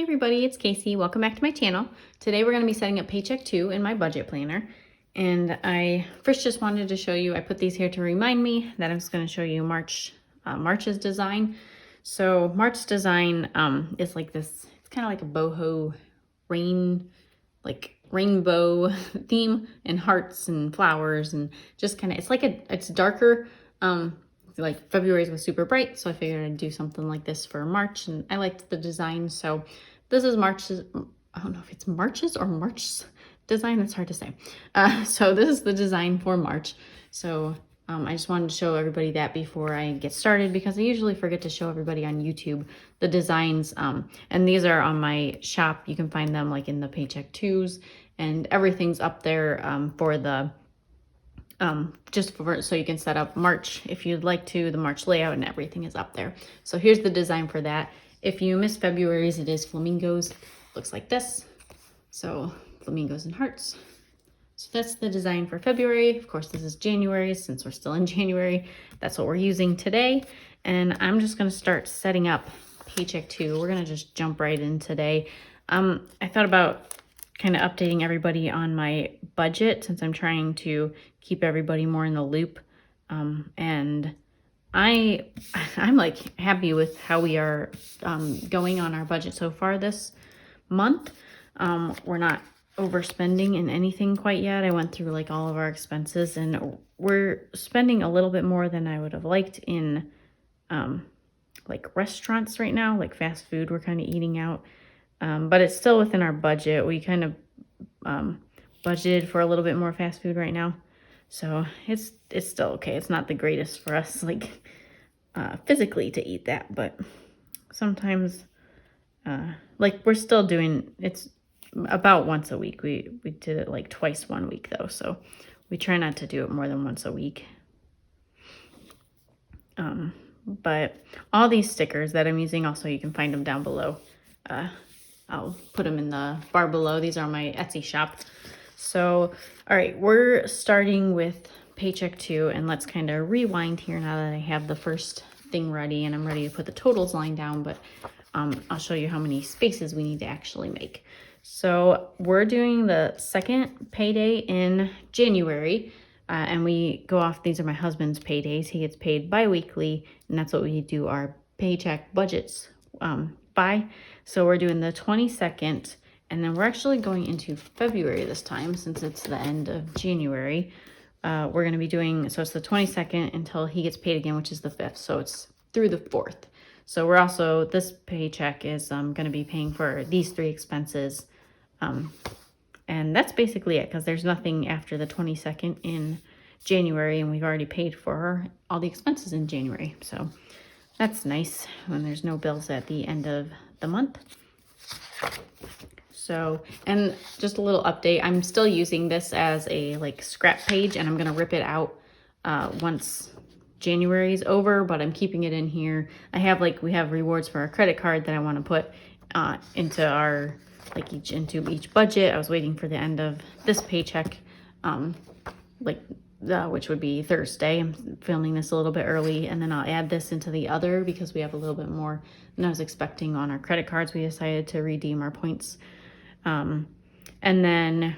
everybody, it's Kaycee. Welcome back to my channel. Today we're going to be setting up Paycheck 2 in my budget planner. And I first just wanted to show you, I put these here to remind me that I was going to show you March's design. So March's design is like this, it's kind of like a boho rainbow theme and hearts and flowers and just kind of, it's darker. Like February's was super bright, so I figured I'd do something like this for March, and I liked the design. So this is March's, I don't know if it's March's or March's design, it's hard to say. So this is the design for March. So I just wanted to show everybody that before I get started, because I usually forget to show everybody on YouTube the designs. And these are on my shop. You can find them like in the Paycheck 2s, and everything's up there for the so you can set up March if you'd like to, the March layout, and everything is up there. So here's the design for that. If you missed February's, it is flamingos. Looks like this. So flamingos and hearts. So that's the design for February. Of course, this is January, since we're still in January. That's what we're using today. And I'm just going to start setting up Paycheck 2. We're going to just jump right in today. I thought about kind of updating everybody on my budget, since I'm trying to keep everybody more in the loop. And I'm like happy with how we are going on our budget so far this month. We're not overspending in anything quite yet. I went through like all of our expenses, and we're spending a little bit more than I would have liked in like restaurants right now, like fast food. We're kind of eating out. But it's still within our budget. We kind of budgeted for a little bit more fast food right now. So it's still okay. It's not the greatest for us, like physically, to eat that. But sometimes, like we're still doing, it's about once a week. We did it like twice one week though. So we try not to do it more than once a week. But all these stickers that I'm using, also you can find them down below. I'll put them in the bar below. These are my Etsy shop. So, all right, we're starting with Paycheck 2, and let's kind of rewind here now that I have the first thing ready and I'm ready to put the totals line down, but I'll show you how many spaces we need to actually make. So we're doing the second payday in January, and we go off, these are my husband's paydays. He gets paid bi-weekly, and that's what we do our paycheck budgets by. So we're doing the 22nd, and then we're actually going into February this time, since it's the end of January. We're going to be doing, so it's the 22nd until he gets paid again, which is the 5th. So it's through the 4th. So we're also, this paycheck is going to be paying for these 3 expenses. And that's basically it, because there's nothing after the 22nd in January, and we've already paid for all the expenses in January. So that's nice when there's no bills at the end of the month. So, and just a little update, I'm still using this as a like scrap page, and I'm going to rip it out once January is over, but I'm keeping it in here. We have rewards for our credit card that I want to put into our, into each budget. I was waiting for the end of this paycheck, which would be Thursday. I'm filming this a little bit early, and then I'll add this into the other, because we have a little bit more than I was expecting on our credit cards. We decided to redeem our points. And then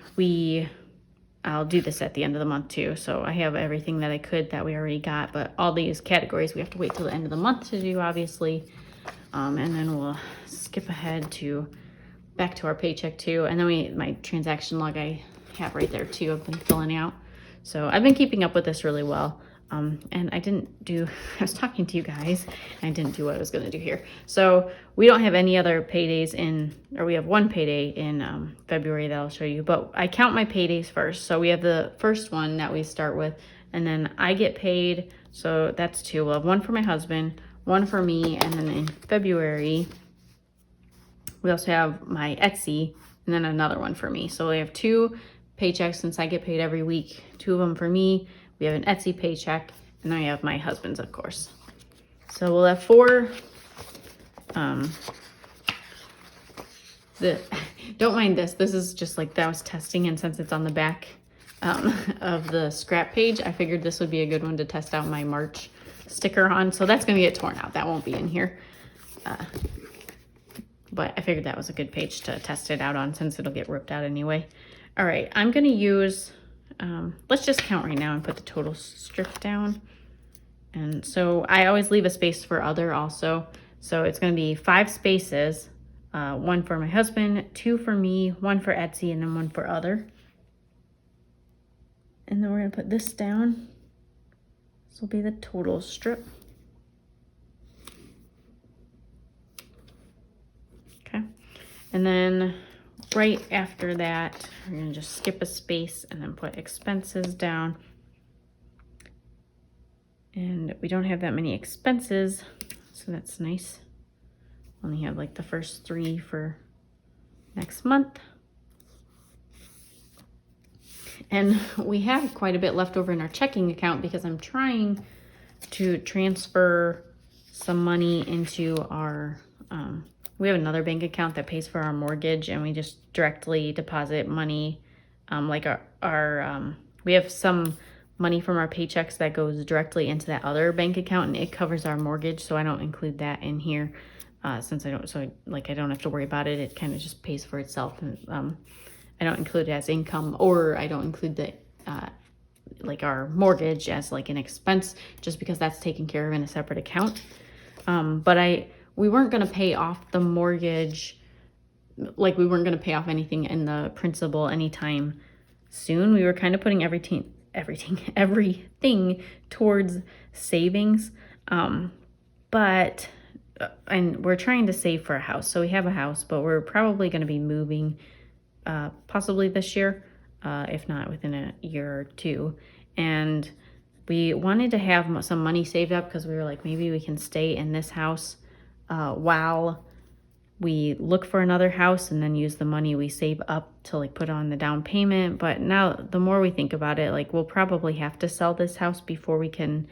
I'll do this at the end of the month too. So I have everything that I could that we already got, but all these categories we have to wait till the end of the month to do, obviously. And then we'll skip ahead back to our Paycheck 2. And then my transaction log I have right there too. I've been filling out. So I've been keeping up with this really well. And I was talking to you guys, and I didn't do what I was going to do here. So we don't have any other paydays we have one payday in February that I'll show you, but I count my paydays first. So we have the first one that we start with, and then I get paid. So that's 2. We'll have one for my husband, one for me, and then in February, we also have my Etsy, and then another one for me. So we have 2 paychecks, since I get paid every week, 2 of them for me. We have an Etsy paycheck, and then we have my husband's, of course. So we'll have 4. Don't mind this. This is just like that I was testing, and since it's on the back of the scrap page, I figured this would be a good one to test out my March sticker on. So that's going to get torn out. That won't be in here. but I figured that was a good page to test it out on since it'll get ripped out anyway. All right, I'm gonna use, let's just count right now and put the total strip down. And so I always leave a space for other also. So it's gonna be 5 spaces, 1 for my husband, 2 for me, 1 for Etsy, and then 1 for other. And then we're gonna put this down. This will be the total strip. Okay, and then right after that, we're gonna just skip a space and then put expenses down. And we don't have that many expenses, so that's nice. Only have like the first 3 for next month. And we have quite a bit left over in our checking account because I'm trying to transfer some money into our, we have another bank account that pays for our mortgage, and we just directly deposit money. Like we have some money from our paychecks that goes directly into that other bank account, and it covers our mortgage, so I don't include that in here since I don't have to worry about it. It kind of just pays for itself, and I don't include it as income, or I don't include the like our mortgage as like an expense, just because that's taken care of in a separate account. But we weren't going to pay off the mortgage, like we weren't going to pay off anything in the principal anytime soon. We were kind of putting everything towards savings. And we're trying to save for a house. So we have a house, but we're probably going to be moving possibly this year, if not within a year or 2. And we wanted to have some money saved up because we were like, maybe we can stay in this house while we look for another house, and then use the money we save up to like put on the down payment. But now the more we think about it, like we'll probably have to sell this house before we can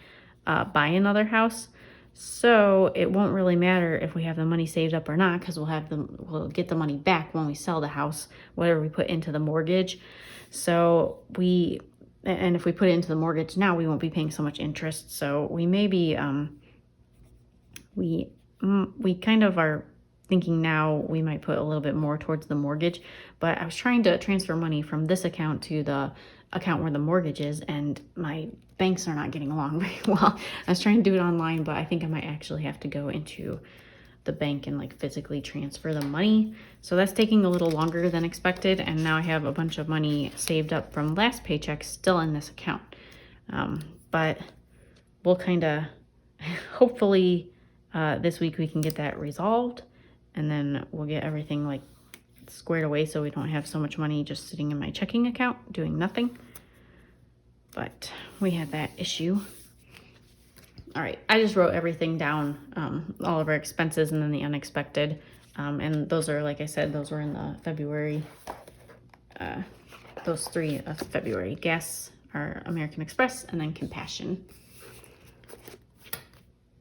buy another house. So it won't really matter if we have the money saved up or not, because we'll get the money back when we sell the house, whatever we put into the mortgage. So and if we put it into the mortgage now, we won't be paying so much interest. So we may be, we kind of are thinking now we might put a little bit more towards the mortgage. But I was trying to transfer money from this account to the account where the mortgage is, and my banks are not getting along very well. I was trying to do it online, but I think I might actually have to go into the bank and like physically transfer the money. So that's taking a little longer than expected, and now I have a bunch of money saved up from last paycheck still in this account. But we'll kind of, hopefully this week we can get that resolved, and then we'll get everything like squared away so we don't have so much money just sitting in my checking account doing nothing. But we had that issue. All right, I just wrote everything down, all of our expenses and then the unexpected. And those are, like I said, those were in the February, those 3 of February. Gas, our American Express, and then Compassion.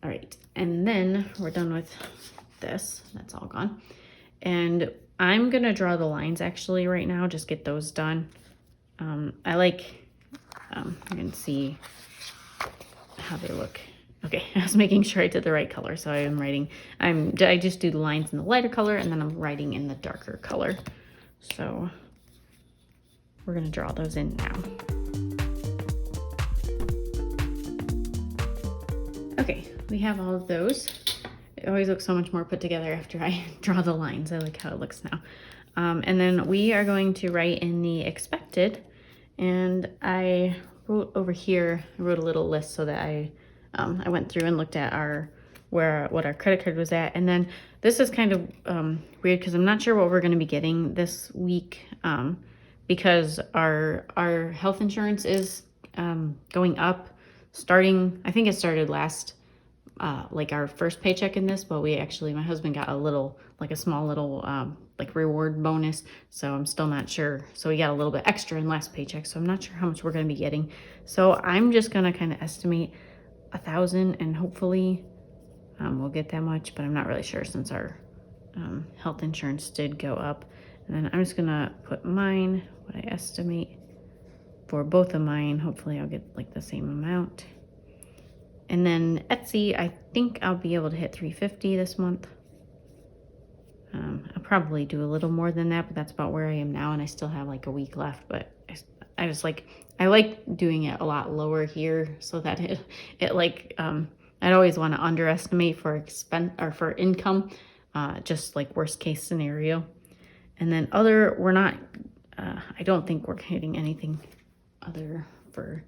All right, and then we're done with this. That's all gone. And I'm gonna draw the lines actually right now, just get those done. You can see how they look. Okay, I was making sure I did the right color, so I just do the lines in the lighter color, and then I'm writing in the darker color. So we're gonna draw those in now. Okay, we have all of those. It always looks so much more put together after I draw the lines. I like how it looks now. And then we are going to write in the expected, and I wrote over here, I wrote a little list so that I went through and looked at what our credit card was at. And then this is kind of weird because I'm not sure what we're going to be getting this week, because our health insurance is going up starting, I think it started last, like our first paycheck in this, but my husband got a small little like reward bonus, so I'm still not sure. So we got a little bit extra in last paycheck, so I'm not sure how much we're going to be getting. So I'm just going to kind of estimate $1,000, and hopefully we'll get that much, but I'm not really sure since our health insurance did go up. And then I'm just going to put mine, what I estimate for both of mine. Hopefully I'll get like the same amount. And then Etsy, I think I'll be able to hit $350 this month. I'll probably do a little more than that, but that's about where I am now, and I still have like a week left. But I just like, I like doing it a lot lower here so that it like, I'd always want to underestimate for expense or for income, just like worst case scenario. And then other, we're not, I don't think we're hitting anything other for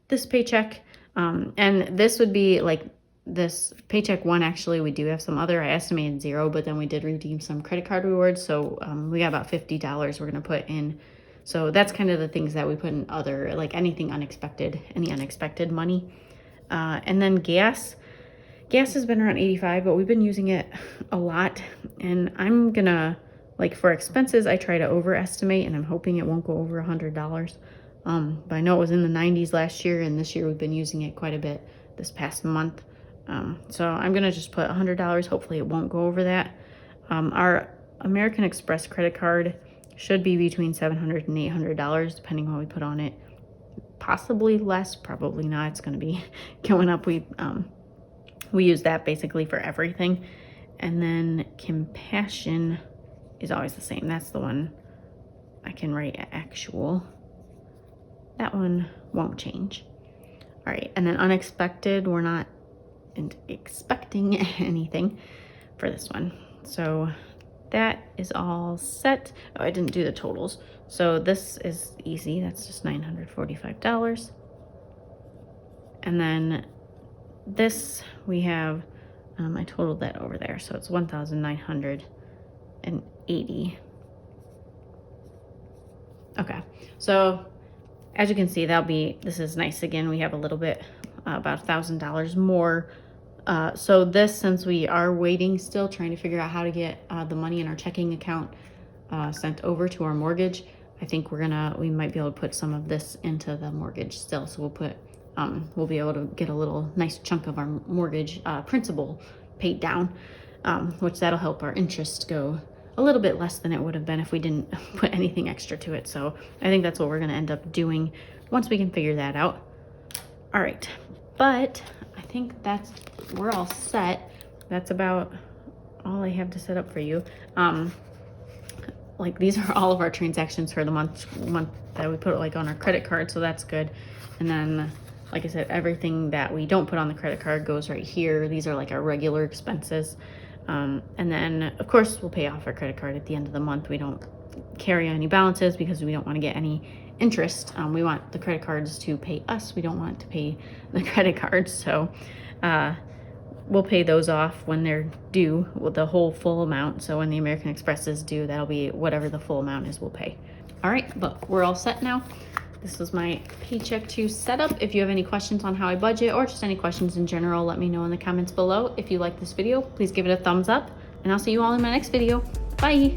this paycheck. And this would be like this paycheck one, actually, we do have some other, I estimated 0, but then we did redeem some credit card rewards. So we got about $50 we're going to put in. So that's kind of the things that we put in other, like anything unexpected, any unexpected money. And then gas has been around 85, but we've been using it a lot. And I'm gonna, like for expenses, I try to overestimate, and I'm hoping it won't go over $100. But I know it was in the 90s last year, and this year we've been using it quite a bit this past month. So I'm gonna just put $100. Hopefully it won't go over that. Our American Express credit card should be between $700 and $800, depending on what we put on it. Possibly less, probably not. It's gonna be going up. We use that basically for everything. And then Compassion is always the same. That's the one I can write actual. That one won't change. All right, and then unexpected, we're not expecting anything for this one. So that is all set. Oh, I didn't do the totals. So this is easy. That's just $945. And then this we have, I totaled that over there. So it's 1,980. Okay, so as you can see, this is nice. Again, we have a little bit, about $1,000 more. So this, since we are waiting still, trying to figure out how to get the money in our checking account sent over to our mortgage, I think we might be able to put some of this into the mortgage still. So we'll be able to get a little nice chunk of our mortgage principal paid down, which that'll help our interest go a little bit less than it would have been if we didn't put anything extra to it. So I think that's what we're going to end up doing once we can figure that out. All right, but I think we're all set. That's about all I have to set up for you. Like these are all of our transactions for the month that we put like on our credit card, so that's good. And then, like I said, everything that we don't put on the credit card goes right here. These are like our regular expenses. And then of course we'll pay off our credit card at the end of the month. We don't carry any balances because we don't want to get any interest. We want the credit cards to pay us. We don't want to pay the credit cards. So we'll pay those off when they're due, with the whole full amount. So when the American Express is due, that'll be whatever the full amount is, we'll pay. All right, but we're all set now. This was my Paycheck 2 setup. If you have any questions on how I budget or just any questions in general, let me know in the comments below. If you like this video, please give it a thumbs up, and I'll see you all in my next video. Bye.